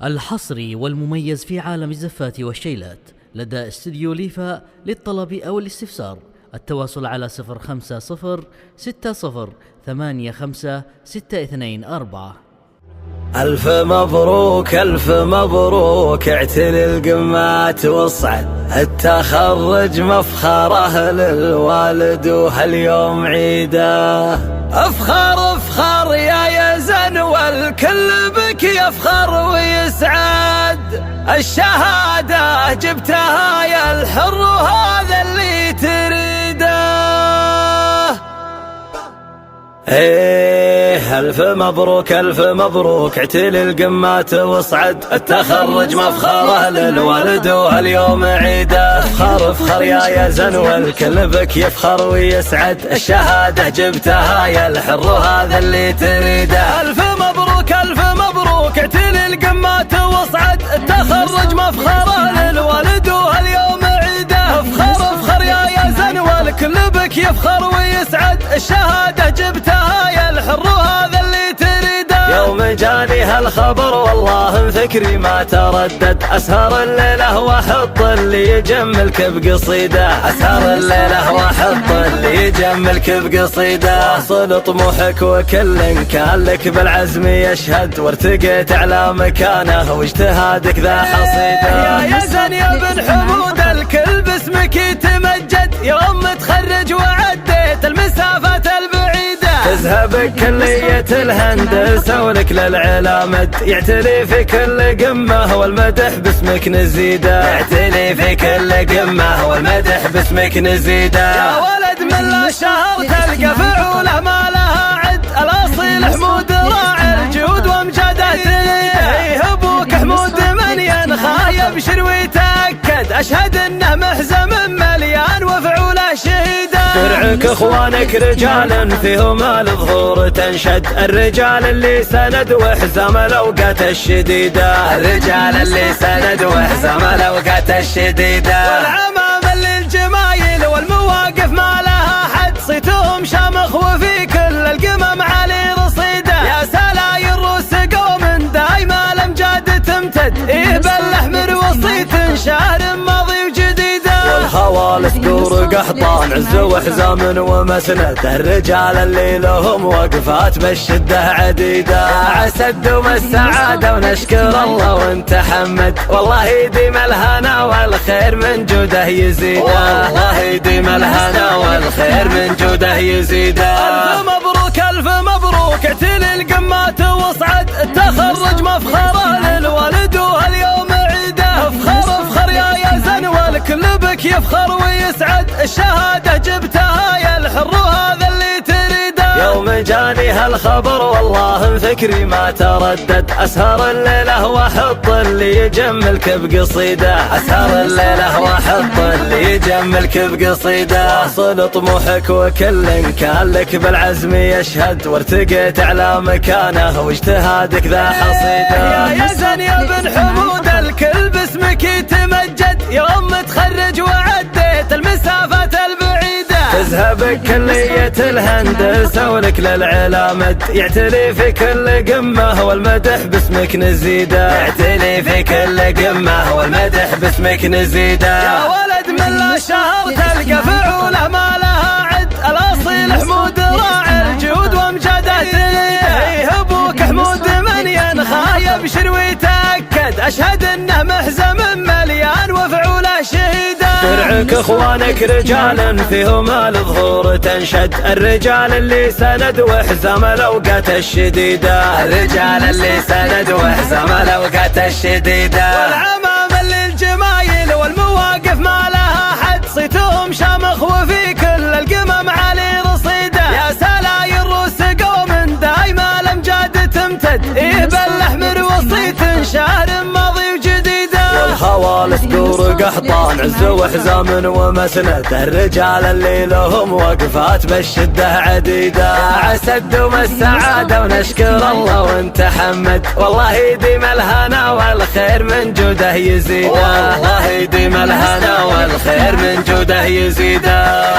الحصري والمميز في عالم الزفات والشيلات لدى استديو ليفا. للطلب أو الاستفسار التواصل على 050 60 85 624. ألف مبروك ألف مبروك، اعتني القمات واصعد، التخرج مفخره للوالد وهاليوم عيده. افخر افخر يا يزن والكل بك يفخر ويسعد، الشهادة جبتها يا الحر وهذا اللي تريده. ايه ألف مبروك ألف مبروك، اعتلي القمات واصعد، التخرج مفخره للوالد وهاليوم عيده. افخر افخر يا يزن والكل بك يفخر ويسعد، الشهادة جبتها يا الحر وهذا اللي تريده. ألف مبروك ألف مبروك، اعتلي القمات واصعد، التخرج مفخره للوالد وهاليوم عيده. افخر افخر يا يزن والكل بك يفخر ويسعد، الشهادة جبتها يا الحر وهذا اللي تريده. يوم جاني هالخبر والله فكري ما تردد، اسهر الليله واحط اللي يجملك بقصيده، اسهر الليله واحط اللي يجملك بقصيده. واصل طموحك وكل كان لك بالعزم يشهد، وارتقيت على مكانه واجتهادك ذا حصيده. يا يزن يا بن حمود الكل باسمك يتمجد، يوم تخرج وعديت المسافات البعيده. تذهب كلية الهندسة ولك للعلامد، يعتلي في كل قمة والمدح باسمك نزيده، يعتلي في كل قمة والمدح باسمك نزيده. يا ولد من لا شهر تلقى فعوله ما لها عد، الاصيل حمود راعي الجود وامجاده تريده. ابوك حمود من ينخى يبشر ويتأكد، اشهد انه محزم مليان وفعوله شهيده. درعك اخوانك رجال فيهم الظهور تنشد، الرجال اللي سند وحزام الاوقات الشديده، الرجال اللي سند وحزام الاوقات الشديده. والعمام اللي الجمايل والمواقف ما لها حد، صيتهم شامخ وفي كل القمم علي رصيده. يا سلاي الروس قوم دايما الامجاد تمتد، ايه بالاحمر وصيت شهر ماضي وجديده. والخوالف دور قحطان عز وحزام ومسند، الرجال اللي لهم وقفات بالشده عديده. عسى الدوم السعاده ونشكر الله وانت حمد، والله يديم الهنا والخير من جوده يزيده، والله يديم الهنا والخير من جوده يزيده. الف مبروك الف مبروك، اعتلي القمات واصعد، التخرج مفخره للوالد وهاليوم عيده. افخر افخر يا يزن والكل بك يفخر ويسعد، الشهادة جبتها يا الحر وهذا اللي تريده. يوم جاني هالخبر والله فكري ما تردد، اسهر الليله واحط اللي يجملك بقصيده، اسهر الليله واحط اللي يجملك بقصيده. واصل طموحك وكل كان لك بالعزم يشهد، وارتقيت على مكانه واجتهادك ذا حصيده. يا يزن يا بن حمود الكل باسمك يتمجد، يوم تخرج وعديت المسافات البعيده. تذهب كلية الهندسة ولك للعلامد، يعتلي في كل قمة والمدح باسمك نزيده، يعتلي في كل قمة والمدح باسمك نزيده. يا ولد من لا شهر تلقى فعوله ما لها عد، الاصيل حمود راعي الجود وامجاده تريده. ابوك حمود من ينخى يبشر ويتأكد، اشهد انه محزم مليان وفعوله شهيده. درعك اخوانك رجال فيهم الظهور تنشد، الرجال اللي سند وحزام الاوقات الشديده، الرجال اللي سند وحزام الاوقات الشديده. والعمام اللي الجمايل والمواقف ما لها حد، صيتهم شامخ وفي كل القمم علي رصيده. يا سلاي الروس قوم دايما الامجاد تمتد، ايه بالاحمر وصيت شهر ماضي وجديده. والخوالف دور قحطان عز وحزام ومسند، الرجال اللي لهم وقفات بالشده عديده. عسى الدوم السعاده ونشكر الله وانت حمد، والله يديم الهنا والخير من جوده يزيده، والله يديم الهنا والخير من جوده يزيده.